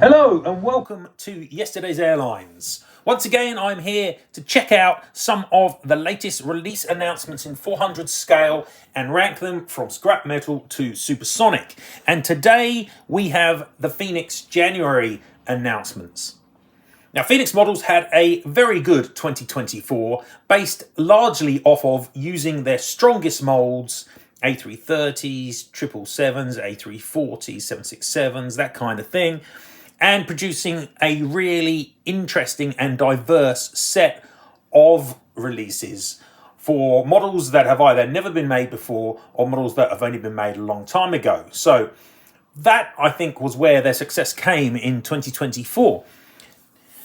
Hello and welcome to Yesterday's Airlines. Once again, I'm here to check out some of the latest release announcements in 400 scale and rank them from scrap metal to supersonic. And today we have the Phoenix January announcements. Now, Phoenix models had a very good 2024, based largely off of using their strongest molds, A330s, 777s, A340s, 767s, that kind of thing, and producing a really interesting and diverse set of releases for models that have either never been made before or models that have only been made a long time ago. So that, I think, was where their success came in 2024.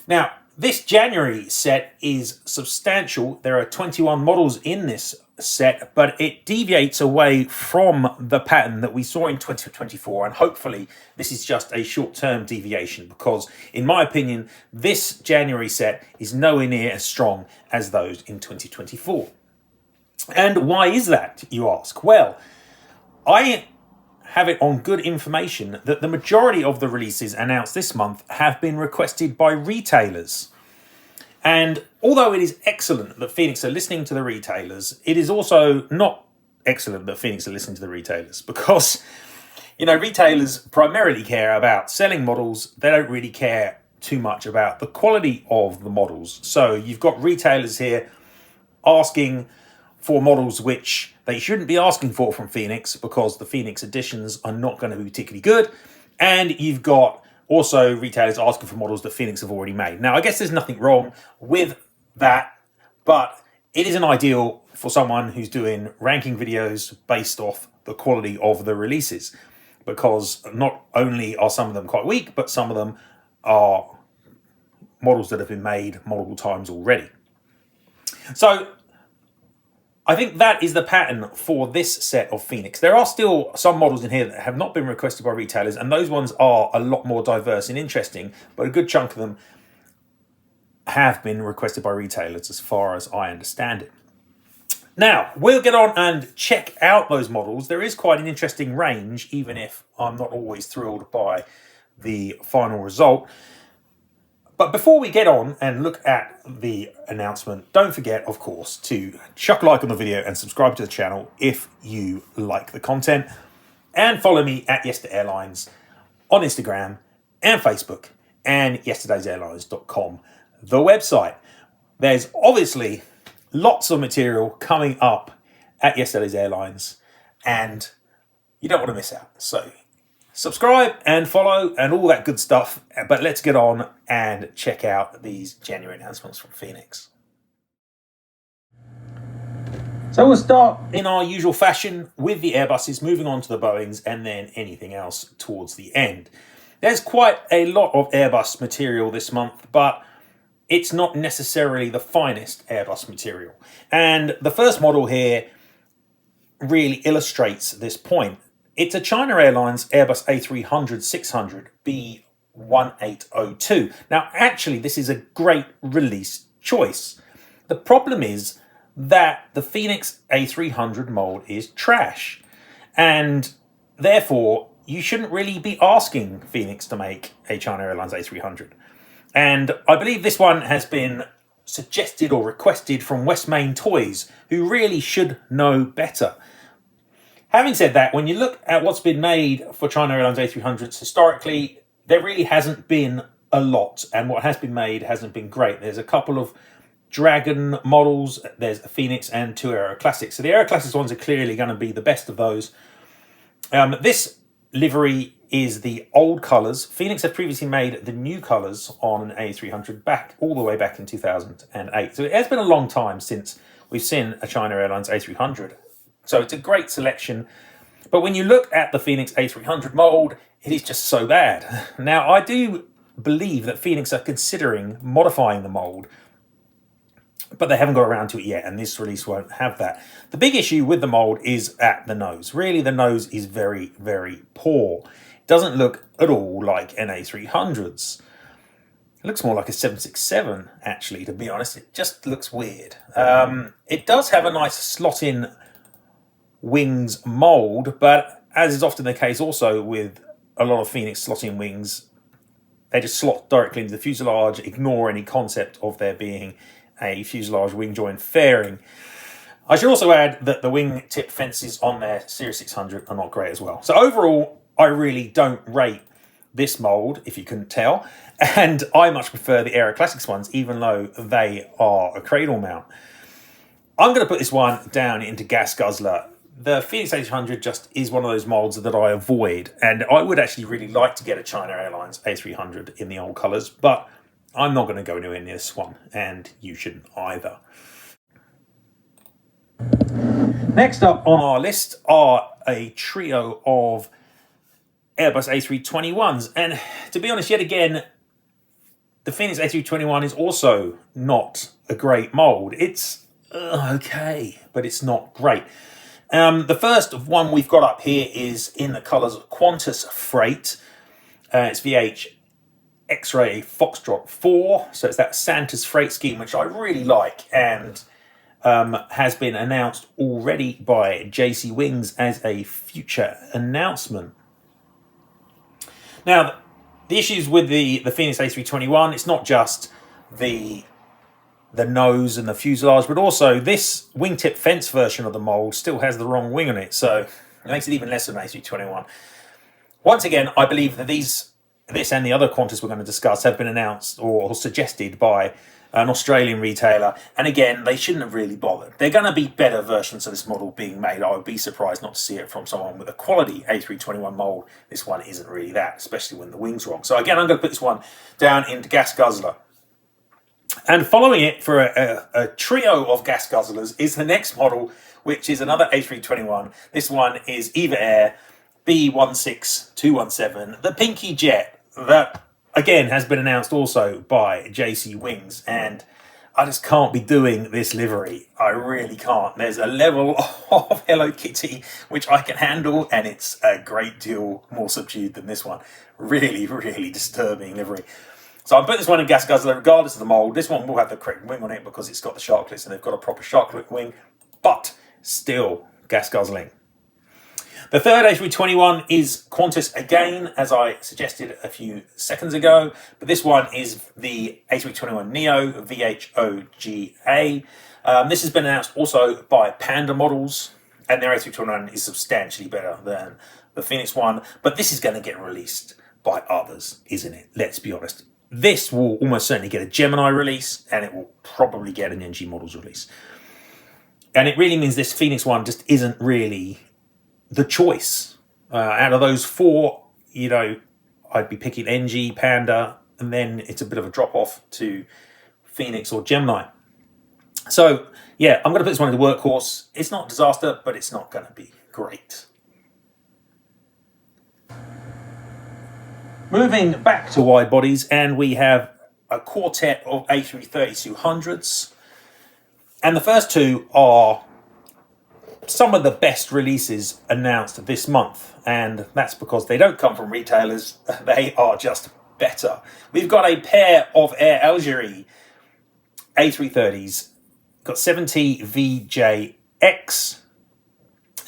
Now, this January set is substantial. There are 21 models in this set, but it deviates away from the pattern that we saw in 2024, and hopefully this is just a short-term deviation, because in my opinion this January set is nowhere near as strong as those in 2024. And why is that, you ask? Well, I have it on good information that the majority of the releases announced this month have been requested by retailers. And although it is excellent that Phoenix are listening to the retailers, it is also not excellent that Phoenix are listening to the retailers, because, retailers primarily care about selling models. They don't really care too much about the quality of the models. So you've got retailers here asking for models which they shouldn't be asking for from Phoenix, because the Phoenix editions are not going to be particularly good. And you've got also retailers asking for models that Phoenix have already made. Now, I guess there's nothing wrong with that, but it isn't ideal for someone who's doing ranking videos based off the quality of the releases, because not only are some of them quite weak, but some of them are models that have been made multiple times already. So I think that is the pattern for this set of Phoenix. There are still some models in here that have not been requested by retailers, and those ones are a lot more diverse and interesting, but a good chunk of them have been requested by retailers as far as I understand it. Now, we'll get on and check out those models. There is quite an interesting range, even if I'm not always thrilled by the final result. But before we get on and look at the announcement, don't forget, of course, to chuck a like on the video and subscribe to the channel if you like the content. And follow me at Yesterday Airlines on Instagram and Facebook, and yesterdaysairlines.com, the website. There's obviously lots of material coming up at Yesterday's Airlines, and you don't want to miss out. So subscribe and follow and all that good stuff. But let's get on and check out these January announcements from Phoenix. So we'll start in our usual fashion with the Airbuses, moving on to the Boeings, and then anything else towards the end. There's quite a lot of Airbus material this month, but it's not necessarily the finest Airbus material. And the first model here really illustrates this point. It's a China Airlines Airbus A300-600 B1802. Now, actually, this is a great release choice. The problem is that the Phoenix A300 mold is trash, and therefore you shouldn't really be asking Phoenix to make a China Airlines A300. And I believe this one has been suggested or requested from West Main Toys, who really should know better. Having said that, when you look at what's been made for China Airlines A300s historically, there really hasn't been a lot, and what has been made hasn't been great. There's a couple of Dragon models, there's a Phoenix and two Aero Classics. So the Aero Classics ones are clearly going to be the best of those. This livery is the old colours. Phoenix have previously made the new colours on an A300 all the way back in 2008. So it has been a long time since we've seen a China Airlines A300. So it's a great selection. But when you look at the Phoenix A300 mold, it is just so bad. Now, I do believe that Phoenix are considering modifying the mold, but they haven't got around to it yet, and this release won't have that. The big issue with the mold is at the nose. Really, the nose is very, very poor. It doesn't look at all like an A300's. It looks more like a 767, actually, to be honest. It just looks weird. It does have a nice slot-in wings mold, but as is often the case also with a lot of Phoenix slot-in wings, they just slot directly into the fuselage, ignore any concept of there being a fuselage wing join fairing. I should also add that the wing tip fences on their Series 600 are not great as well. So overall, I really don't rate this mould, if you couldn't tell, and I much prefer the Aero Classics ones, even though they are a cradle mount. I'm going to put this one down into gas guzzler. The Phoenix 800 just is one of those moulds that I avoid, and I would actually really like to get a China Airlines A300 in the old colours, but I'm not going to go anywhere near this one, and you shouldn't either. Next up on our list are a trio of Airbus A321s, and to be honest, yet again, the Phoenix A321 is also not a great mould. It's okay, but it's not great. The first one we've got up here is in the colours Qantas Freight. It's VH X-Ray Foxtrot 4, so it's that Santa's Freight scheme, which I really like, and has been announced already by JC Wings as a future announcement. Now, the issues with the Phoenix A321, it's not just the nose and the fuselage, but also this wingtip fence version of the mould still has the wrong wing on it, so it makes it even less of an A321. Once again, I believe that this and the other Qantas we're going to discuss have been announced or suggested by an Australian retailer, and again, they shouldn't have really bothered. They're going to be better versions of this model being made. I would be surprised not to see it from someone with a quality A321 mould. This one isn't really that, especially when the wing's wrong. So again, I'm going to put this one down into gas guzzler. And following it for a trio of gas guzzlers is the next model, which is another A321. This one is Eva Air B16217, the Pinky Jet, that again has been announced also by JC Wings, and I just can't be doing this livery. I really can't. There's a level of Hello Kitty which I can handle, and it's a great deal more subdued than this one. Really, really disturbing livery. So I'm putting this one in gas guzzler regardless of the mould. This one will have the correct wing on it because it's got the sharklets and they've got a proper sharklet wing, but still gas guzzling. The third A321 is Qantas again, as I suggested a few seconds ago, but this one is the A321 Neo VHOGA. This has been announced also by Panda Models, and their A321 is substantially better than the Phoenix one, but this is going to get released by others, isn't it? Let's be honest. This will almost certainly get a Gemini release, and it will probably get an NG Models release. And it really means this Phoenix one just isn't really the choice. Out of those four, I'd be picking NG, Panda, and then it's a bit of a drop-off to Phoenix or Gemini. So, yeah, I'm going to put this one in the workhorse. It's not a disaster, but it's not going to be great. Moving back to wide bodies, and we have a quartet of A330-200s. And the first two are some of the best releases announced this month, and that's because they don't come from retailers, they are just better. We've got a pair of Air Algérie A330s, got 7T-VJX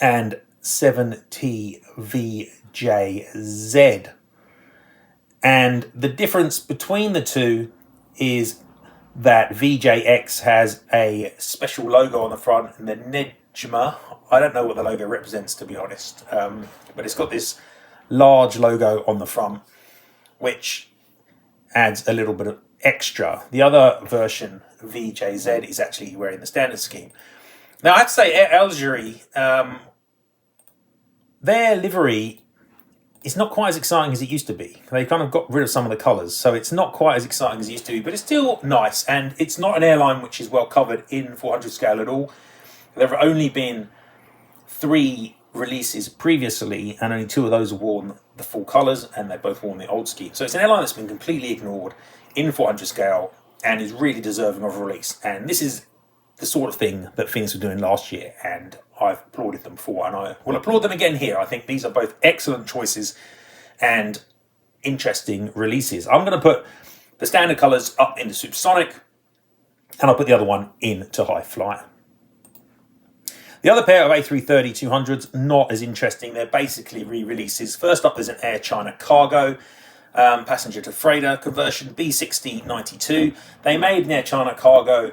and 7T-VJZ. And the difference between the two is that VJX has a special logo on the front, and the Nejma, I don't know what the logo represents, to be honest, but it's got this large logo on the front, which adds a little bit of extra. The other version, VJZ, is actually wearing the standard scheme. Now, I have to say, Air Algérie, their livery is not quite as exciting as it used to be. They kind of got rid of some of the colours, so it's not quite as exciting as it used to be, but it's still nice, and it's not an airline which is well covered in 400 scale at all. There have only been 3 releases previously, and only 2 of those have worn the full colours, and they've both worn the old scheme. So it's an airline that's been completely ignored in 400 scale and is really deserving of a release. And this is the sort of thing that Phoenix were doing last year, and I've applauded them for, and I will applaud them again here. I think these are both excellent choices and interesting releases. I'm going to put the standard colours up into Supersonic, and I'll put the other one into High Flyer. The other pair of A330-200s, not as interesting. They're basically re-releases. First up, there's an Air China Cargo. passenger to freighter conversion, B6092. They made an Air China Cargo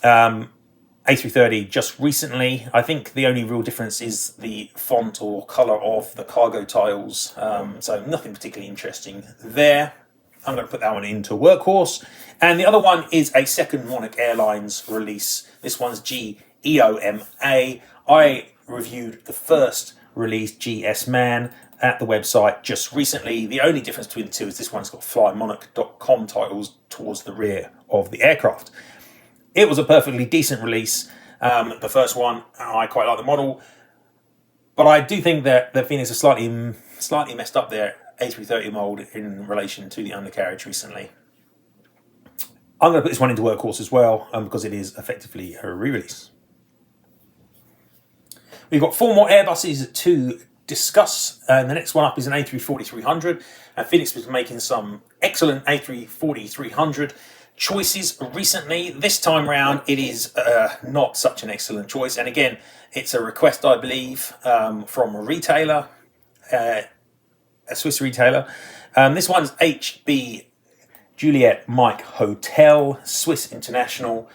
A330 just recently. I think the only real difference is the font or colour of the cargo tiles, so nothing particularly interesting there. I'm going to put that one into Workhorse. And the other one is a second Monarch Airlines release. This one's GEOMA. I reviewed the first release, GS Man, at the website just recently. The only difference between the two is this one's got flymonarch.com titles towards the rear of the aircraft. It was a perfectly decent release, the first one. I quite like the model, but I do think that the Phoenix has slightly messed up their A330 mould in relation to the undercarriage recently. I'm going to put this one into Workhorse as well, because it is effectively a re-release. We've got 4 more Airbuses to discuss, and the next one up is an A340-300. And Phoenix was making some excellent A340-300 choices recently. This time round, it is not such an excellent choice. And again, it's a request, I believe, from a retailer, a Swiss retailer. This one's HB Juliet Mike Hotel, Swiss International.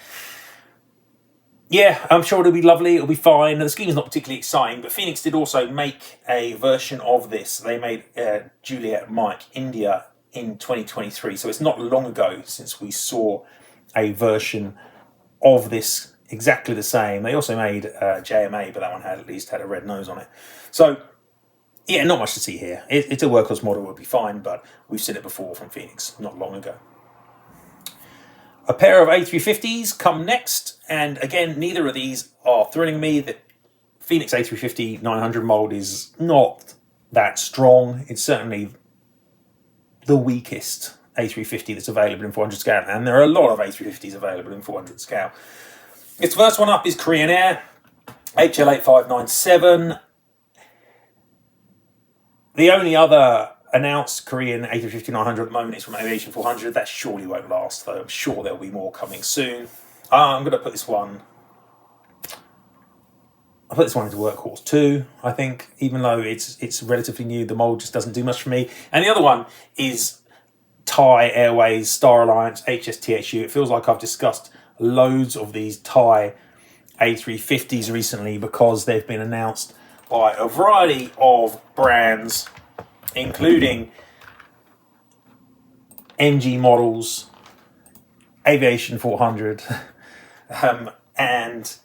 Yeah, I'm sure it'll be lovely, it'll be fine. The scheme is not particularly exciting, but Phoenix did also make a version of this. They made Juliet Mike India in 2023, so it's not long ago since we saw a version of this exactly the same. They also made JMA, but that one at least had a red nose on it. So yeah, not much to see here. It's a Workhorse model, it would be fine, but we've seen it before from Phoenix not long ago. A pair of A350s come next, and again, neither of these are thrilling me. The Phoenix A350-900 mould is not that strong. It's certainly the weakest A350 that's available in 400 scale, and there are a lot of A350s available in 400 scale. Its first one up is Korean Air, HL8597. The only other announced Korean A350-900 at the moment is from Aviation 400. That surely won't last, though. I'm sure there'll be more coming soon. I'm going to put this one... I'll put this one into Workhorse too, I think, even though it's relatively new. The mould just doesn't do much for me. And the other one is Thai Airways Star Alliance HSTHU. It feels like I've discussed loads of these Thai A350s recently because they've been announced by a variety of brands, including NG Models, Aviation 400, and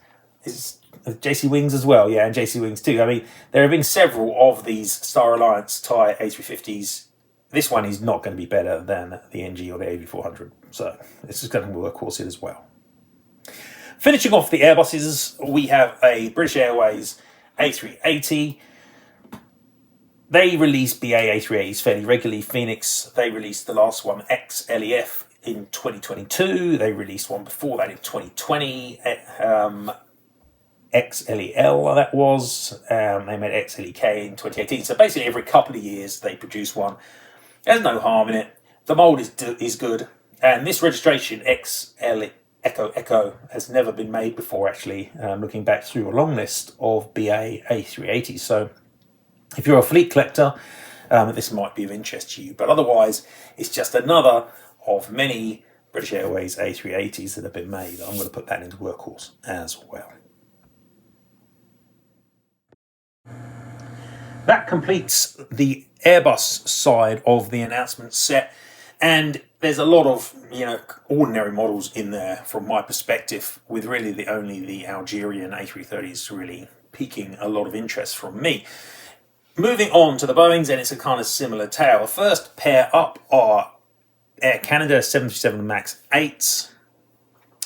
is JC Wings as well, yeah, and JC Wings too. I mean, there have been several of these Star Alliance Thai A350s. This one is not going to be better than the NG or the AV400, so this is going to Workhorse it as well. Finishing off the Airbuses, we have a British Airways A380. They release BA A380s fairly regularly. Phoenix, they released the last one, XLEF, in 2022. They released one before that in 2020. XLEL, that was. They made XLEK in 2018. So basically every couple of years they produce one. There's no harm in it. The mould is good. And this registration, XL Echo, has never been made before, actually, looking back through a long list of BA A380s. So if you're a fleet collector, this might be of interest to you. But otherwise, it's just another of many British Airways A380s that have been made. I'm going to put that into Workhorse as well. That completes the Airbus side of the announcement set. And there's a lot of, ordinary models in there from my perspective, with really only the Algerian A330s really piquing a lot of interest from me. Moving on to the Boeings, and it's a kind of similar tale. The first pair up are Air Canada 737 MAX 8s.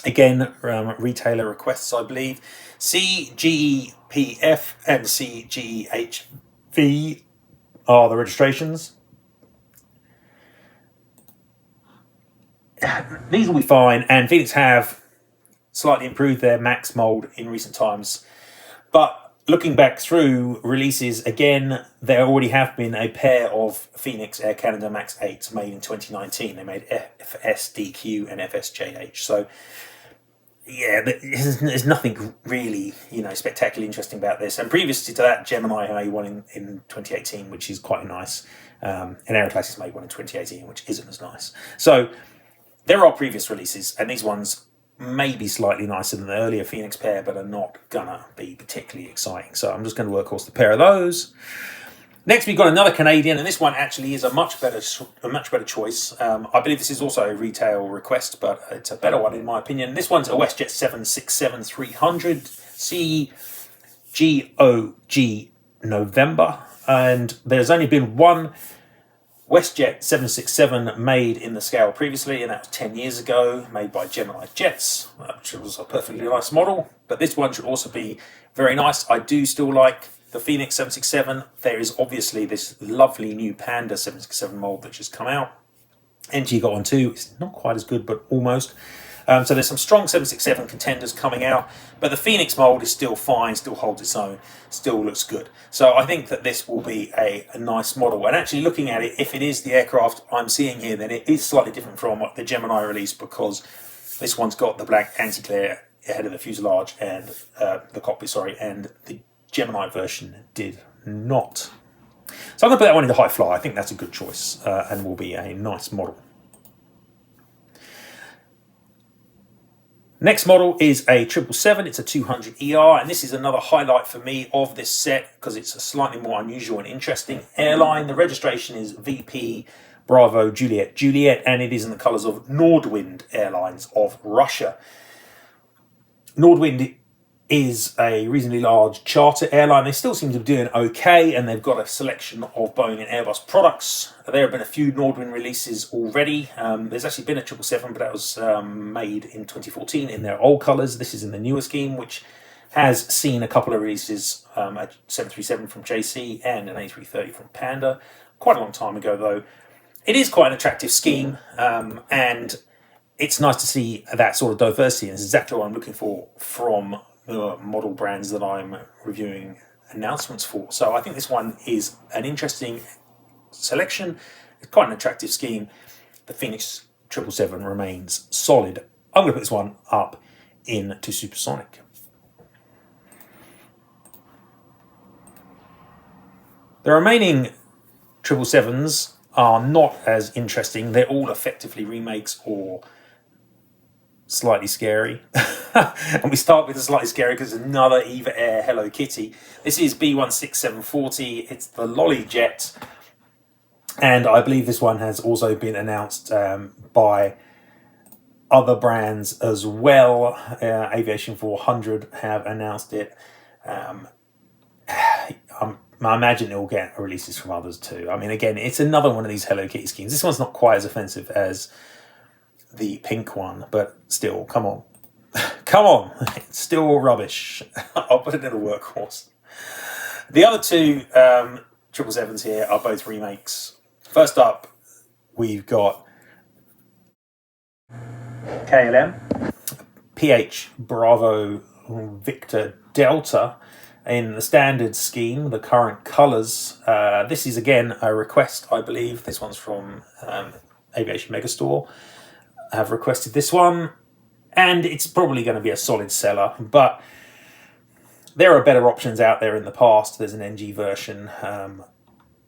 Again, retailer requests, I believe. CGEPF and CGEHV are the registrations. These will be fine, and Phoenix have slightly improved their MAX mould in recent times. But looking back through releases, again, there already have been a pair of Phoenix Air Canada MAX 8s made in 2019. They made FSDQ and FSJH. So, yeah, there's nothing really, spectacularly interesting about this. And previously to that, Gemini made one in 2018, which is quite nice. And Aeroclassics made one in 2018, which isn't as nice. So there are previous releases, and these ones may be slightly nicer than the earlier Phoenix pair, but are not gonna be particularly exciting. So I'm just going to workhorse the pair of those. Next, we've got another Canadian, and this one actually is a much better choice. I believe this is also a retail request, but it's a better one in my opinion. This one's a WestJet 767-300 CGOG November, and there's only been one WestJet 767 made in the scale previously, and that was 10 years ago, made by Gemini Jets, which was a perfectly nice model. But this one should also be very nice. I do still like the Phoenix 767. There is obviously this lovely new Panda 767 mold that just come out. NG got one too. It's not quite as good, but almost. So there's some strong 767 contenders coming out, but the Phoenix mold is still fine, still holds its own, still looks good. So I think that this will be a nice model. And actually looking at it, if it is the aircraft I'm seeing here, then it is slightly different from what the Gemini released, because this one's got the black anti-glare ahead of the fuselage and the cockpit, sorry, and the Gemini version did not. So I'm going to put that one into high fly. I think that's a good choice and will be a nice model. Next model is a 777. It's a 200 ER, and this is another highlight for me of this set because it's a slightly more unusual and interesting airline. The registration is VP Bravo Juliet Juliet, and it is in the colours of Nordwind Airlines of Russia. Nordwind is a reasonably large charter airline. They still seem to be doing okay, and they've got a selection of Boeing and Airbus products. There have been a few Nordwind releases already. There's actually been a 777, but that was made in 2014 in their old colours. This is in the newer scheme, which has seen a couple of releases, a 737 from JC and an A330 from Panda. Quite a long time ago, though. It is quite an attractive scheme, and it's nice to see that sort of diversity, and it's exactly what I'm looking for from the model brands that I'm reviewing announcements for. So I think this one is an interesting selection. It's quite an attractive scheme. The Phoenix 777 remains solid. I'm going to put this one up into supersonic. The remaining 777s are not as interesting. They're all effectively remakes or slightly scary. And we start with the slightly scary because it's another Eva Air Hello Kitty. This is B16740. It's the Lolly Jet, and I believe this one has also been announced by other brands as well. Aviation 400 have announced it. I imagine it will get releases from others too. I mean, again, it's another one of these Hello Kitty schemes. This one's not quite as offensive as the pink one, but still, come on. Come on, it's still rubbish. I'll put it in a workhorse. The other two 777s here are both remakes. First up, we've got KLM, PH Bravo Victor Delta in the standard scheme, the current colours. This is again a request, I believe. This one's from Aviation Megastore. I have requested this one, and it's probably going to be a solid seller, but there are better options out there in the past. There's an NG version,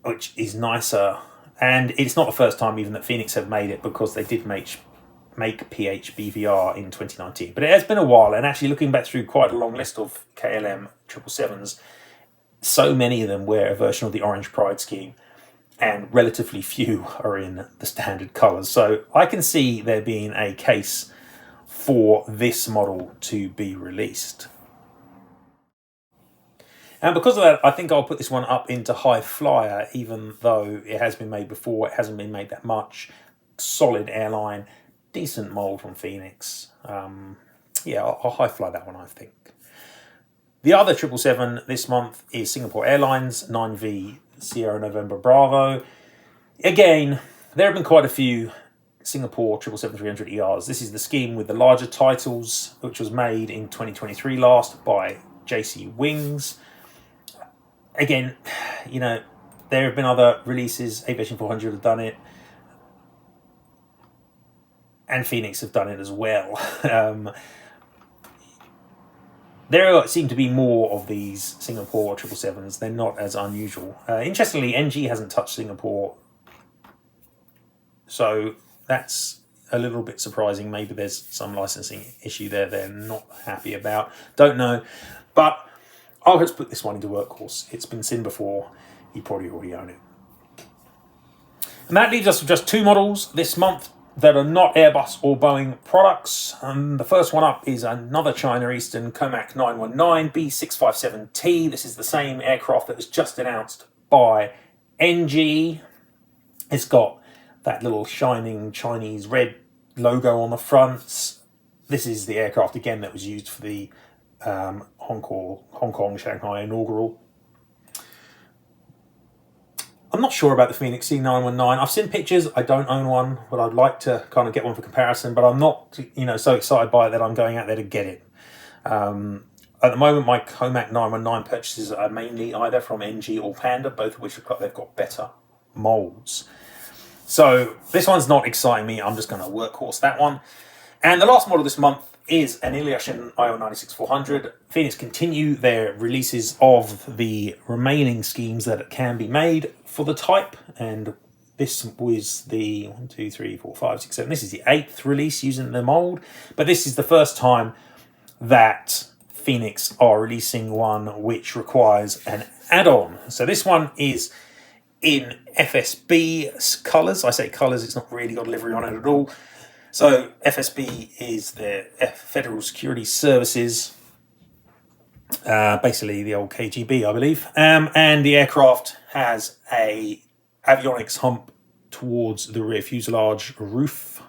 which is nicer, and it's not the first time even that Phoenix have made it, because they did make PH BVR in 2019. But it has been a while, and actually looking back through quite a long list of KLM 777s, so many of them wear a version of the Orange Pride scheme, and relatively few are in the standard colours. So I can see there being a case for this model to be released. And because of that, I think I'll put this one up into high flyer, even though it has been made before. It hasn't been made that much. Solid airline, decent mould from Phoenix. Yeah, I'll high fly that one, I think. The other 777 this month is Singapore Airlines 9V Sierra November Bravo. Again, there have been quite a few Singapore 777-300 ERs. This is the scheme with the larger titles, which was made in 2023 last by JC Wings. Again, you know, there have been other releases. Aviation 400 have done it, and Phoenix have done it as well. There seem to be more of these Singapore 777s. They're not as unusual. Interestingly, NG hasn't touched Singapore So that's a little bit surprising. Maybe there's some licensing issue there they're not happy about. Don't know. But I'll just put this one into Workhorse. It's been seen before. You probably already own it. And that leaves us with just two models this month that are not Airbus or Boeing products. The first one up is another China Eastern Comac 919 B657T. This is the same aircraft that was just announced by NG. It's got that little shining Chinese red logo on the front. This is the aircraft again that was used for the Hong Kong Shanghai inaugural. I'm not sure about the Phoenix C919. I've seen pictures. I don't own one, but I'd like to kind of get one for comparison. But I'm not, so excited by it that I'm going out there to get it. At the moment, my Comac 919 purchases are mainly either from NG or Panda, both of which they've got better molds. So this one's not exciting me. I'm just going to workhorse that one. And the last model this month is an Ilyushin IO96-400. Phoenix continue their releases of the remaining schemes that can be made for the type, and this was the 1, 2, 3, 4, 5, 6, 7. This is the 8th release using the mold, but this is the first time that Phoenix are releasing one which requires an add-on. So this one is in FSB colours. I say colours, it's not really got livery on it at all. So FSB is the Federal Security Services, basically the old KGB, I believe. And the aircraft has a avionics hump towards the rear fuselage roof,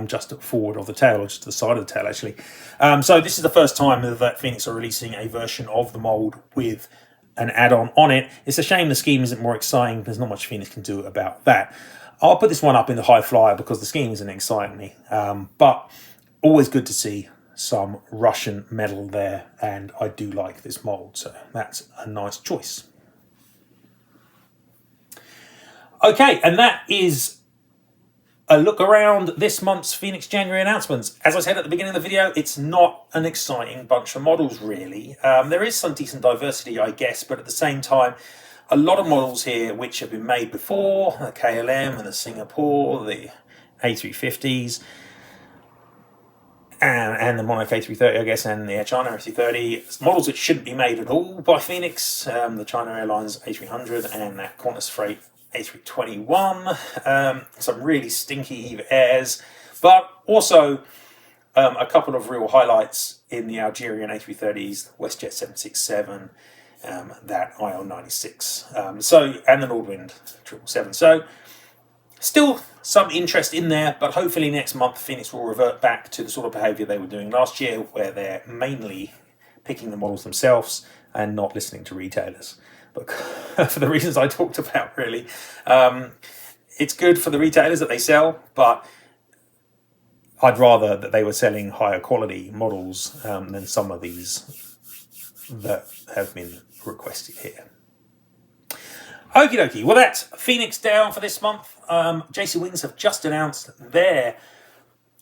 just forward of the tail, or just to the side of the tail, actually. So this is the first time that Phoenix are releasing a version of the mold with an add-on on it. It's a shame the scheme isn't more exciting. There's not much Phoenix can do about that. I'll put this one up in the high flyer because the scheme isn't exciting me. But always good to see some Russian metal there, and I do like this mold, so that's a nice choice. Okay, and that is a look around this month's Phoenix January announcements. As I said at the beginning of the video, it's not an exciting bunch of models, really. There is some decent diversity, I guess, but at the same time, a lot of models here which have been made before, the KLM and the Singapore, the A350s, and the Monarch A330, I guess, and the Air China A330. Models that shouldn't be made at all by Phoenix, the China Airlines A300 and that Qantas Freight A321. Some really stinky Eve Airs, but also a couple of real highlights in the Algerian A330s, WestJet 767, that IL-96, and the Nordwind 777. So still some interest in there, but hopefully next month Phoenix will revert back to the sort of behaviour they were doing last year, where they're mainly picking the models themselves and not listening to retailers. But for the reasons I talked about, really, it's good for the retailers that they sell, but I'd rather that they were selling higher quality models than some of these that have been requested here. Okie dokie, well that's Phoenix down for this month. JC Wings have just announced their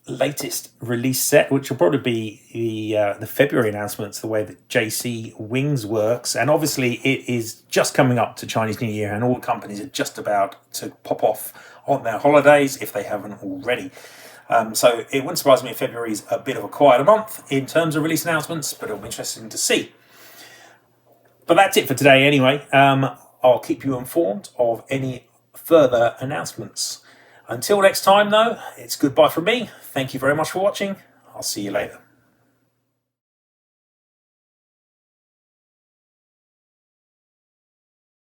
latest release set, which will probably be the February announcements, the way that JC Wings works. And obviously it is just coming up to Chinese New Year, and all companies are just about to pop off on their holidays if they haven't already. So it wouldn't surprise me if February is a bit of a quieter month in terms of release announcements, but it'll be interesting to see. But that's it for today anyway. I'll keep you informed of any further announcements. Until next time, though, it's goodbye from me. Thank you very much for watching. I'll see you later.